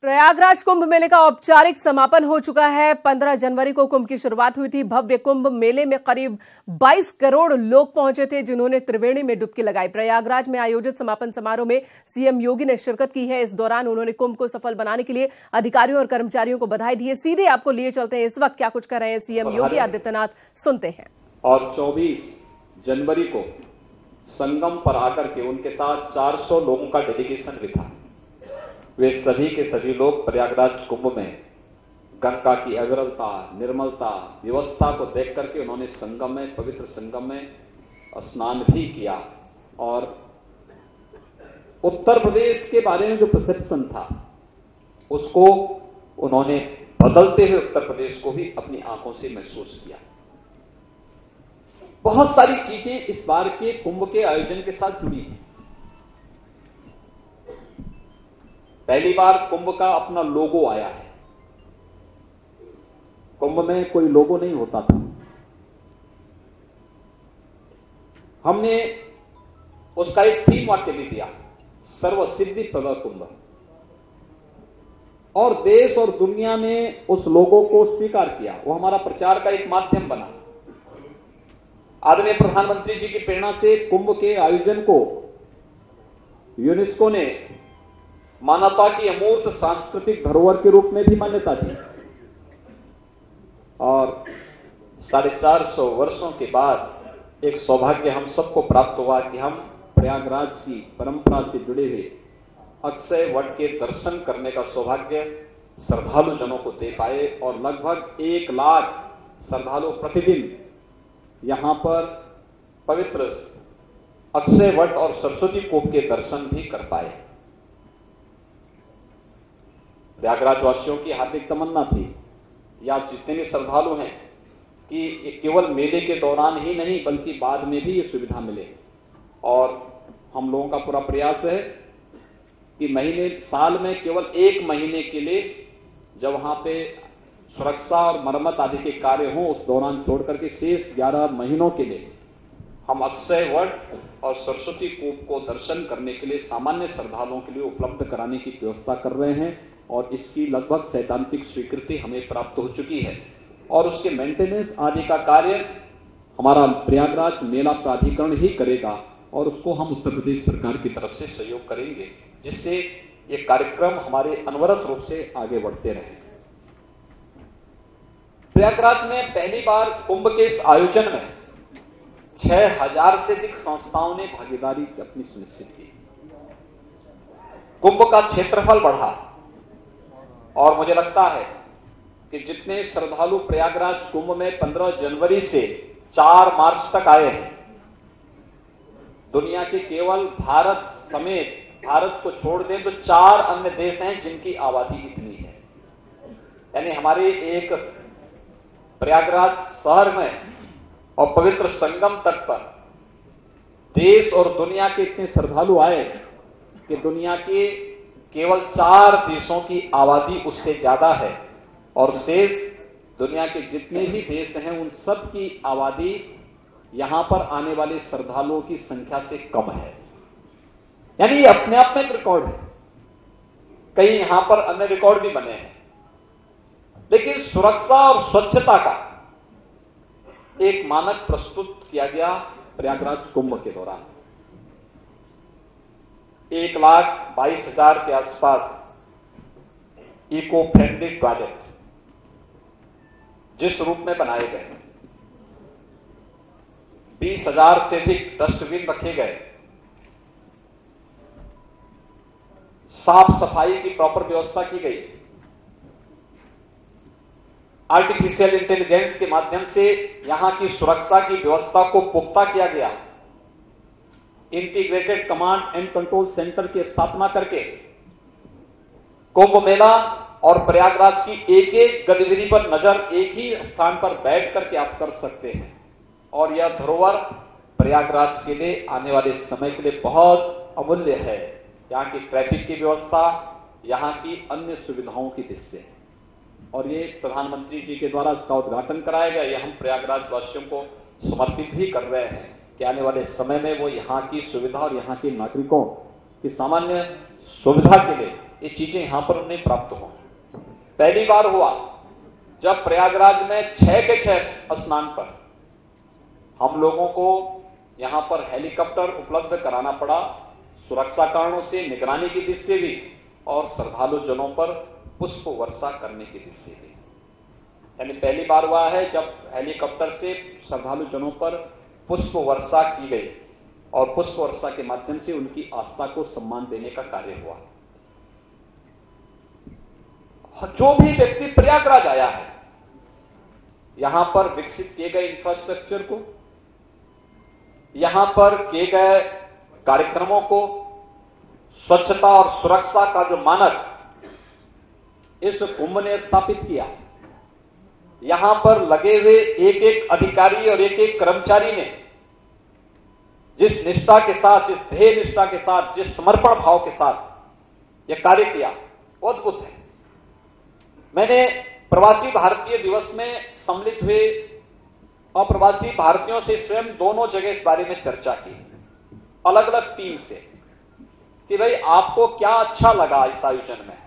प्रयागराज कुंभ मेले का औपचारिक समापन हो चुका है। 15 जनवरी को कुंभ की शुरुआत हुई थी। भव्य कुंभ मेले में करीब 22 करोड़ लोग पहुंचे थे, जिन्होंने त्रिवेणी में डुबकी लगाई। प्रयागराज में आयोजित समापन समारोह में सीएम योगी ने शिरकत की है। इस दौरान उन्होंने कुंभ को सफल बनाने के लिए अधिकारियों और कर्मचारियों को बधाई दी है। सीधे आपको लिए चलते हैं, इस वक्त क्या कुछ कर रहे हैं सीएम योगी आदित्यनाथ, सुनते हैं। और 24 जनवरी को संगम पर आकर के उनके साथ 400 लोगों का डेलीगेशन भी था। वे सभी के सभी लोग प्रयागराज कुंभ में गंगा की अविरलता, निर्मलता, व्यवस्था को देख करके उन्होंने संगम में, पवित्र संगम में स्नान भी किया। और उत्तर प्रदेश के बारे में जो परसेप्शन था उसको उन्होंने बदलते हुए उत्तर प्रदेश को भी अपनी आंखों से महसूस किया। बहुत सारी चीजें इस बार के कुंभ के आयोजन के साथ जुड़ी हैं। पहली बार कुंभ का अपना लोगो आया है। कुंभ में कोई लोगो नहीं होता था। हमने उसका एक थीम वाक्य भी दिया, सर्व सिद्धि प्रद कुंभ, और देश और दुनिया ने उस लोगो को स्वीकार किया। वो हमारा प्रचार का एक माध्यम बना। आदरणीय प्रधानमंत्री जी की प्रेरणा से कुंभ के आयोजन को यूनेस्को ने मानवता की अमूर्त सांस्कृतिक धरोहर के रूप में भी मान्यता दी। और 450 वर्षों के बाद एक सौभाग्य हम सबको प्राप्त हुआ कि हम प्रयागराज की परंपरा से जुड़े हुए अक्षय वट के दर्शन करने का सौभाग्य श्रद्धालु जनों को दे पाए। और लगभग 1 लाख श्रद्धालु प्रतिदिन यहां पर पवित्र अक्षय वट और सरस्वती कूप के दर्शन भी कर पाए। प्रयागराज वासियों की हार्दिक तमन्ना थी, या जितने भी श्रद्धालु हैं, कि केवल मेले के दौरान ही नहीं बल्कि बाद में भी ये सुविधा मिले। और हम लोगों का पूरा प्रयास है कि साल में केवल 1 महीने के लिए जब वहां पे सुरक्षा और मरम्मत आदि के कार्य हों, उस दौरान छोड़ करके शेष 11 महीनों के लिए हम अक्षय वट और सरस्वती कूप को दर्शन करने के लिए सामान्य श्रद्धालुओं के लिए उपलब्ध कराने की व्यवस्था कर रहे हैं। और इसकी लगभग सैद्धांतिक स्वीकृति हमें प्राप्त हो चुकी है। और उसके मेंटेनेंस आदि का कार्य हमारा प्रयागराज मेला प्राधिकरण ही करेगा, और उसको हम उत्तर प्रदेश सरकार की तरफ से सहयोग करेंगे, जिससे ये कार्यक्रम हमारे अनवरत रूप से आगे बढ़ते रहे। प्रयागराज में पहली बार कुंभ के इस आयोजन में 6000 से अधिक संस्थाओं ने भागीदारी अपनी सुनिश्चित की। कुंभ का क्षेत्रफल बढ़ा, और मुझे लगता है कि जितने श्रद्धालु प्रयागराज कुंभ में 15 जनवरी से 4 मार्च तक आए हैं, दुनिया के केवल भारत समेत, भारत को छोड़ दें तो 4 अन्य देश हैं जिनकी आबादी इतनी है। यानी हमारे एक प्रयागराज शहर में और पवित्र संगम तट पर देश और दुनिया के इतने श्रद्धालु आए कि दुनिया के केवल 4 देशों की आबादी उससे ज्यादा है। और शेष दुनिया के जितने भी देश हैं उन सब की आबादी यहां पर आने वाले श्रद्धालुओं की संख्या से कम है। यानी ये अपने आप में एक रिकॉर्ड है। कई यहां पर अन्य रिकॉर्ड भी बने हैं, लेकिन सुरक्षा और स्वच्छता का एक मानक प्रस्तुत किया गया प्रयागराज कुंभ के दौरान। 1,22,000 के आसपास इको फ्रेंडली टॉयलेट जिस रूप में बनाए गए, 20,000 से अधिक डस्टबिन रखे गए, साफ सफाई की प्रॉपर व्यवस्था की गई, आर्टिफिशियल इंटेलिजेंस के माध्यम से यहां की सुरक्षा की व्यवस्था को पुख्ता किया गया, integrated command and control centre की स्थापना करके कुंभ मेला और प्रयागराज की एक एक गतिविधि पर नजर एक ही स्थान पर बैठ करके आप कर सकते हैं। और यह धरोहर प्रयागराज के लिए आने वाले समय के लिए बहुत अमूल्य है। यहां की ट्रैफिक की व्यवस्था, यहां की अन्य सुविधाओं की दृष्टि से, और ये प्रधानमंत्री जी के द्वारा इसका उद्घाटन कराया गया। यह हम प्रयागराज वासियों को समर्पित भी कर रहे हैं कि आने वाले समय में वो यहां की सुविधा और यहां के नागरिकों की सामान्य सुविधा के लिए ये चीजें यहां पर उन्हें प्राप्त हों। पहली बार हुआ जब प्रयागराज में 6 के 6 स्नान पर हम लोगों को यहां पर हेलीकॉप्टर उपलब्ध कराना पड़ा, सुरक्षा कारणों से, निगरानी की दृष्टि से भी, और श्रद्धालु जनों पर पुष्प वर्षा करने की दृष्टि से भी। यानी पहली बार हुआ है जब हेलीकॉप्टर से श्रद्धालु जनों पर पुष्प वर्षा की गई और पुष्प वर्षा के माध्यम से उनकी आस्था को सम्मान देने का कार्य हुआ। जो भी व्यक्ति प्रयागराज आया है, यहां पर विकसित किए गए इंफ्रास्ट्रक्चर को, यहां पर किए गए कार्यक्रमों को, स्वच्छता और सुरक्षा का जो मानक इस कुंभ ने स्थापित किया, यहां पर लगे हुए एक एक अधिकारी और एक एक कर्मचारी ने जिस निष्ठा के साथ, जिस ध्येय निष्ठा के साथ, जिस समर्पण भाव के साथ यह कार्य किया, वो अद्भुत है। मैंने प्रवासी भारतीय दिवस में सम्मिलित हुए अप्रवासी भारतीयों से स्वयं दोनों जगह इस बारे में चर्चा की, अलग अलग टीम से, कि भाई आपको क्या अच्छा लगा इस आयोजन में।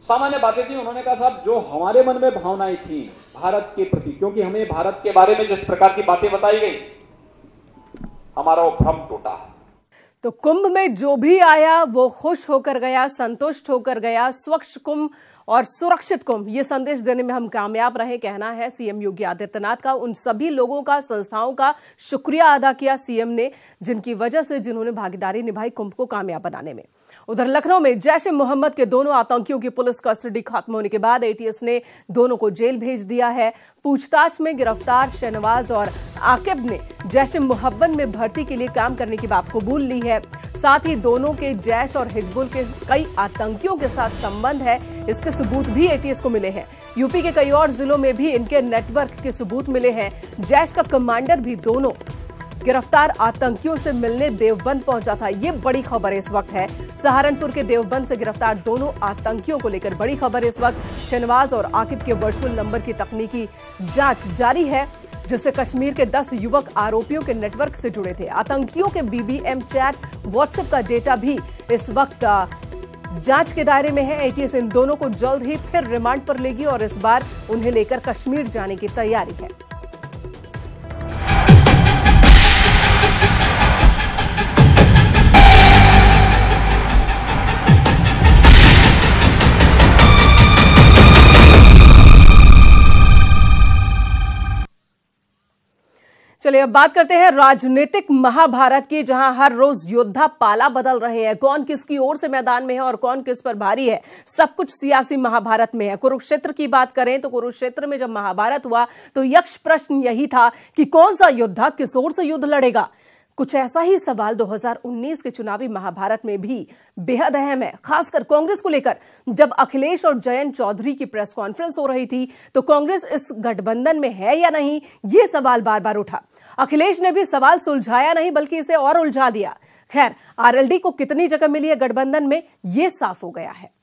सामान्य बातें थी, उन्होंने कहा साहब जो हमारे मन में भावनाएं थी भारत के प्रति, क्योंकि हमें भारत के बारे में जिस प्रकार की बातें बताई गई, हमारा वो भ्रम टूटा। तो कुंभ में जो भी आया वो खुश होकर गया, संतुष्ट होकर गया। स्वच्छ कुंभ और सुरक्षित कुंभ, ये संदेश देने में हम कामयाब रहे, कहना है सीएम योगी आदित्यनाथ का। उन सभी लोगों का, संस्थाओं का शुक्रिया अदा किया सीएम ने, जिनकी वजह से जिन्होंने भागीदारी निभाई कुंभ को कामयाब बनाने में। उधर लखनऊ में जैश ए मोहम्मद के दोनों आतंकियों की पुलिस कस्टडी खत्म होने के बाद एटीएस ने दोनों को जेल भेज दिया है। पूछताछ में गिरफ्तार शहनवाज और आकिब ने जैश ए मोहम्मद में भर्ती के लिए काम करने की बात कबूल ली है। साथ ही दोनों के जैश और हिजबुल के कई आतंकियों के साथ संबंध है, इसके सबूत भी एटीएस को मिले हैं। यूपी के कई और जिलों में भी इनके नेटवर्क के सबूत मिले हैं। जैश का कमांडर भी दोनों गिरफ्तार आतंकियों से मिलने देवबंद पहुंचा था। ये बड़ी खबर इस वक्त है। सहारनपुर के देवबंद से गिरफ्तार दोनों आतंकियों को लेकर बड़ी खबर इस वक्त। शहनवाज और आकिब के वर्चुअल नंबर की तकनीकी जांच जारी है, जिससे कश्मीर के 10 युवक आरोपियों के नेटवर्क से जुड़े थे। आतंकियों के बीबीएम चैट, व्हाट्सएप का डेटा भी इस वक्त जांच के दायरे में है। एटीएस इन दोनों को जल्द ही फिर रिमांड पर लेगी और इस बार उन्हें लेकर कश्मीर जाने की तैयारी है। चलिए अब बात करते हैं राजनीतिक महाभारत की, जहां हर रोज योद्धा पाला बदल रहे हैं। कौन किसकी ओर से मैदान में है और कौन किस पर भारी है, सब कुछ सियासी महाभारत में है। कुरुक्षेत्र की बात करें तो कुरुक्षेत्र में जब महाभारत हुआ तो यक्ष प्रश्न यही था कि कौन सा योद्धा किस ओर से युद्ध लड़ेगा। कुछ ऐसा ही सवाल 2019 के चुनावी महाभारत में भी बेहद अहम है, खासकर कांग्रेस को लेकर। जब अखिलेश और जयंत चौधरी की प्रेस कॉन्फ्रेंस हो रही थी तो कांग्रेस इस गठबंधन में है या नहीं, ये सवाल बार बार उठा। अखिलेश ने भी सवाल सुलझाया नहीं बल्कि इसे और उलझा दिया। खैर, आरएलडी को कितनी जगह मिली है गठबंधन में, यह साफ हो गया है।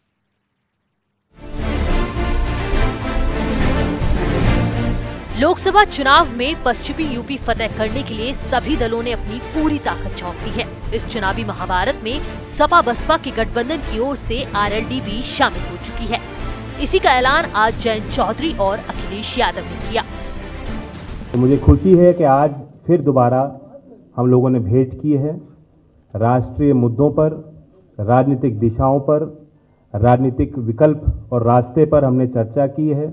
लोकसभा चुनाव में पश्चिमी यूपी फतेह करने के लिए सभी दलों ने अपनी पूरी ताकत झोंक दी है। इस चुनावी महाभारत में सपा बसपा के गठबंधन की ओर से आरएलडी भी शामिल हो चुकी है। इसी का ऐलान आज जयंत चौधरी और अखिलेश यादव ने किया। मुझे खुशी है कि आज फिर दोबारा हम लोगों ने भेंट की है। राष्ट्रीय मुद्दों पर, राजनीतिक दिशाओं पर, राजनीतिक विकल्प और रास्ते पर हमने चर्चा की है।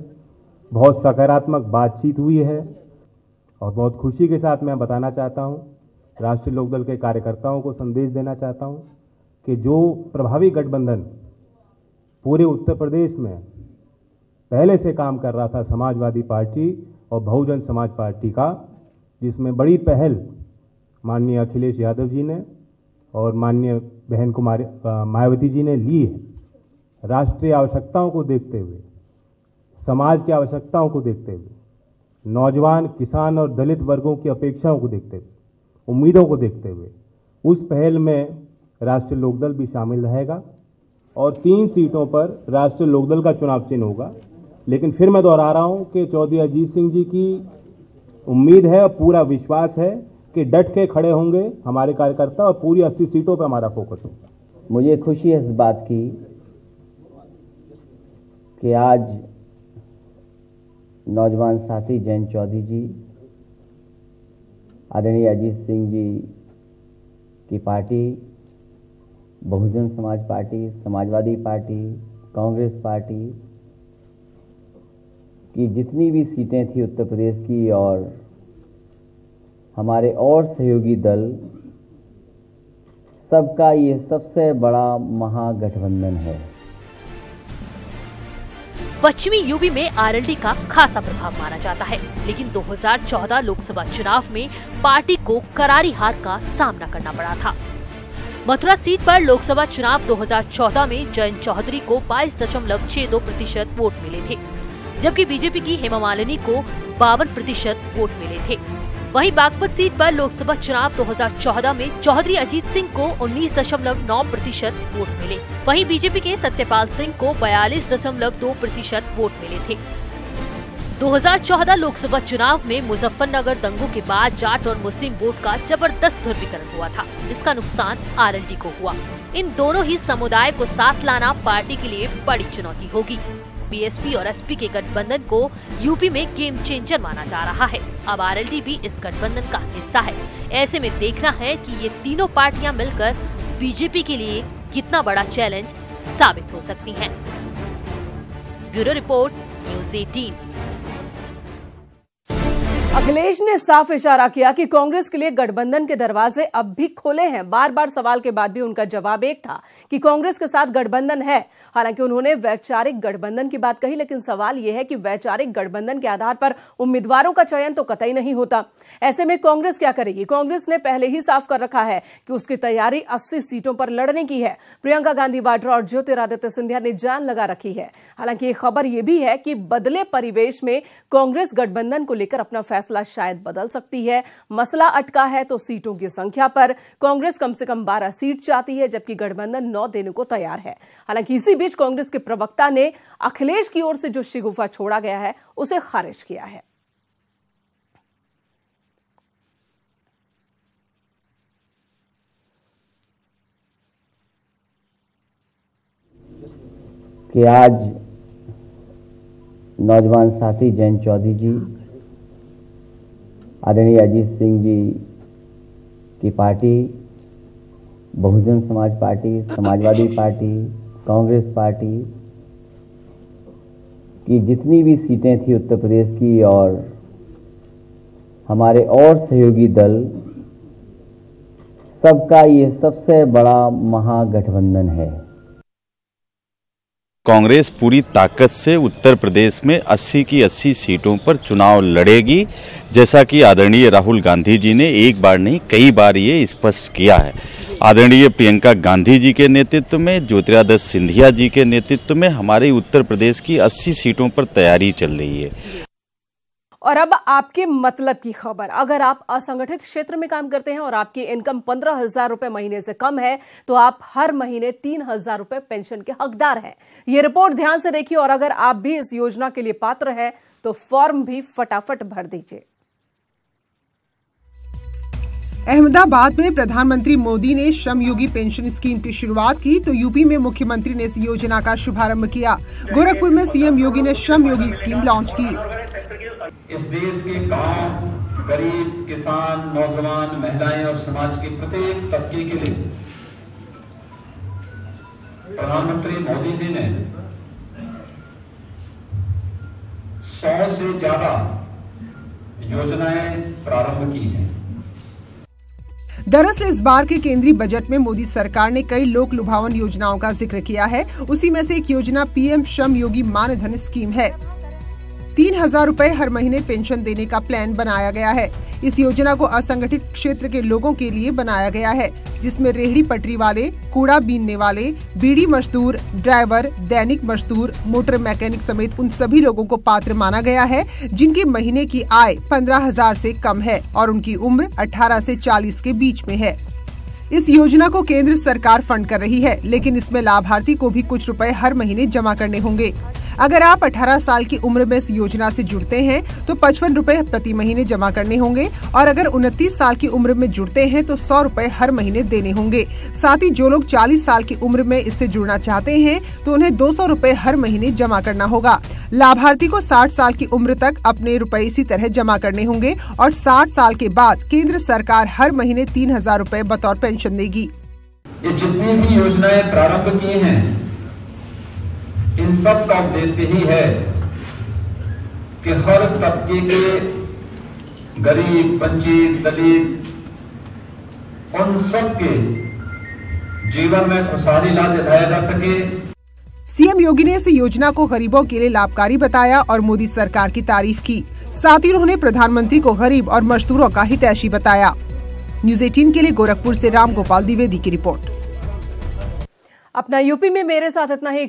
बहुत सकारात्मक बातचीत हुई है और बहुत खुशी के साथ मैं बताना चाहता हूं, राष्ट्रीय लोकदल के कार्यकर्ताओं को संदेश देना चाहता हूं कि जो प्रभावी गठबंधन पूरे उत्तर प्रदेश में पहले से काम कर रहा था, समाजवादी पार्टी और बहुजन समाज पार्टी का, जिसमें बड़ी पहल माननीय अखिलेश यादव जी ने और माननीय बहन कुमारी मायावती जी ने ली है। राष्ट्रीय आवश्यकताओं को देखते हुए, समाज की आवश्यकताओं को देखते हुए, नौजवान, किसान और दलित वर्गों की अपेक्षाओं को देखते हुए, उम्मीदों को देखते हुए उस पहल में राष्ट्रीय लोकदल भी शामिल रहेगा और 3 सीटों पर राष्ट्रीय लोकदल का चुनाव चिन्ह होगा। लेकिन फिर मैं दोहरा रहा हूं कि चौधरी अजीत सिंह जी की उम्मीद है और पूरा विश्वास है कि डट के खड़े होंगे हमारे कार्यकर्ता और पूरी 80 सीटों पर हमारा फोकस होगा। मुझे खुशी है इस बात की कि आज नौजवान साथी जयंत चौधरी जी, आदरणीय अजीत सिंह जी की party, Bahujan Samaj party, Samajwadi party, Congress party की जितनी भी सीटें थी उत्तर प्रदेश की और हमारे और सहयोगी दल, सबका ये सबसे बड़ा महागठबंधन है। पश्चिमी यूपी में आरएलडी का खासा प्रभाव माना जाता है, लेकिन 2014 लोकसभा चुनाव में पार्टी को करारी हार का सामना करना पड़ा था। मथुरा सीट पर लोकसभा चुनाव 2014 में जयंत चौधरी को 22.62% वोट मिले थे, जबकि बीजेपी की हेमा मालिनी को 52% वोट मिले थे। वहीं बागपत सीट पर लोकसभा चुनाव 2014 में चौधरी अजीत सिंह को 19.9% वोट मिले। वहीं बीजेपी के सत्यपाल सिंह को 42.2% वोट मिले थे। 2014 लोकसभा चुनाव में मुजफ्फरनगर दंगों के बाद जाट और मुस्लिम वोट का जबरदस्त ध्रुवीकरण हुआ था, जिसका नुकसान आरएलडी को हुआ। इन दोनों ही समुदाय को साथ लाना पार्टी के लिए बड़ी चुनौती होगी। बीएसपी और एसपी के गठबंधन को यूपी में गेम चेंजर माना जा रहा है। अब आरएलडी भी इस गठबंधन का हिस्सा है। ऐसे में देखना है कि ये तीनों पार्टियां मिलकर बीजेपी के लिए कितना बड़ा चैलेंज साबित हो सकती हैं। Bureau report, news 18। अखिलेश ने साफ इशारा किया कि कांग्रेस के लिए गठबंधन के दरवाजे अब भी खोले हैं। बार बार सवाल के बाद भी उनका जवाब एक था कि कांग्रेस के साथ गठबंधन है। हालांकि उन्होंने वैचारिक गठबंधन की बात कही, लेकिन सवाल यह है कि वैचारिक गठबंधन के आधार पर उम्मीदवारों का चयन तो कतई नहीं होता। ऐसे में कांग्रेस क्या करेगी? कांग्रेस ने पहले ही साफ कर रखा है कि उसकी तैयारी 80 सीटों पर लड़ने की है। प्रियंका गांधी वाड्रा और ज्योतिरादित्य सिंधिया ने जान लगा रखी है। हालांकि एक खबर यह भी है कि बदले परिवेश में कांग्रेस गठबंधन को लेकर अपना फैसला शायद बदल सकती है। मसला अटका है तो सीटों की संख्या पर। कांग्रेस कम से कम 12 सीट चाहती है, जबकि गठबंधन 9 देने को तैयार है। हालांकि इसी बीच कांग्रेस के प्रवक्ता ने अखिलेश की ओर से जो शिगुफा छोड़ा गया है उसे खारिज किया है। कि आज नौजवान साथी जयंत चौधरी जी, आदरणीय अजीत सिंह जी की party, Bahujan Samaj party, Samajwadi party, Congress party की जितनी भी सीटें थी उत्तर प्रदेश की और हमारे और सहयोगी दल, सबका ये सबसे बड़ा महागठबंधन है। कांग्रेस पूरी ताकत से उत्तर प्रदेश में 80 की 80 सीटों पर चुनाव लड़ेगी, जैसा कि आदरणीय राहुल गांधी जी ने एक बार नहीं कई बार ये स्पष्ट किया है। आदरणीय प्रियंका गांधी जी के नेतृत्व में, ज्योतिरादित्य सिंधिया जी के नेतृत्व में हमारे उत्तर प्रदेश की 80 सीटों पर तैयारी चल रही है। और अब आपके मतलब की खबर। अगर आप असंगठित क्षेत्र में काम करते हैं और आपकी इनकम 15,000 रुपए महीने से कम है तो आप हर महीने 3,000 रुपए पेंशन के हकदार हैं। ये रिपोर्ट ध्यान से देखिए और अगर आप भी इस योजना के लिए पात्र हैं तो फॉर्म भी फटाफट भर दीजिए। अहमदाबाद में प्रधानमंत्री मोदी ने श्रम योगी पेंशन स्कीम की शुरुआत की तो यूपी में मुख्यमंत्री ने इस योजना का शुभारंभ किया। गोरखपुर में सीएम योगी ने श्रम योगी स्कीम लॉन्च की। इस देश के गांव, गरीब, किसान, नौजवान, महिलाएं और समाज के प्रत्येक तबके के लिए प्रधानमंत्री मोदी जी ने 100 से ज्यादा योजनाएं प्रारंभ की हैं। दरअसल इस बार के केंद्रीय बजट में मोदी सरकार ने कई लोक लुभावन योजनाओं का जिक्र किया है। उसी में से एक योजना पीएम श्रम योगी मानधन स्कीम है। 3,000 रुपए हर महीने पेंशन देने का प्लान बनाया गया है। इस योजना को असंगठित क्षेत्र के लोगों के लिए बनाया गया है, जिसमें रेहड़ी पटरी वाले, कूड़ा बीनने वाले, बीड़ी मजदूर, ड्राइवर, दैनिक मजदूर, मोटर मैकेनिक समेत उन सभी लोगों को पात्र माना गया है जिनकी महीने की आय 15,000 से कम है और उनकी उम्र 18 से 40 के बीच में है। इस योजना को केंद्र सरकार फंड कर रही है, लेकिन इसमें लाभार्थी को भी कुछ रुपए हर महीने जमा करने होंगे। अगर आप 18 साल की उम्र में इस योजना से जुड़ते हैं तो 55 रुपए प्रति महीने जमा करने होंगे और अगर 29 साल की उम्र में जुड़ते हैं तो 100 रुपए हर महीने देने होंगे। साथ ही जो लोग 40 साल की उम्र में इससे जुड़ना चाहते हैं तो उन्हें 200 रुपए हर महीने जमा करना होगा। लाभार्थी को 60 साल की उम्र तक अपने रुपए इसी तरह जमा करने होंगे और 60 साल के बाद केंद्र सरकार हर महीने 3000 रुपए बतौर पेंशन देगी। ये जितनी भी योजनाएं प्रारंभ की हैं, इन सब का उद्देश्य ही है कि हर तबके के गरीब, वंचित, दलित, उन सब के जीवन में खुशहाली ला दिलाया जा सके। सीएम योगी ने इस योजना को गरीबों के लिए लाभकारी बताया और मोदी सरकार की तारीफ की। साथ ही उन्होंने प्रधानमंत्री को गरीब और मजदूरों का हितैषी बताया। न्यूज़ 18 के लिए गोरखपुर से राम गोपाल द्विवेदी की रिपोर्ट। अपना यूपी में मेरे साथ इतना ही।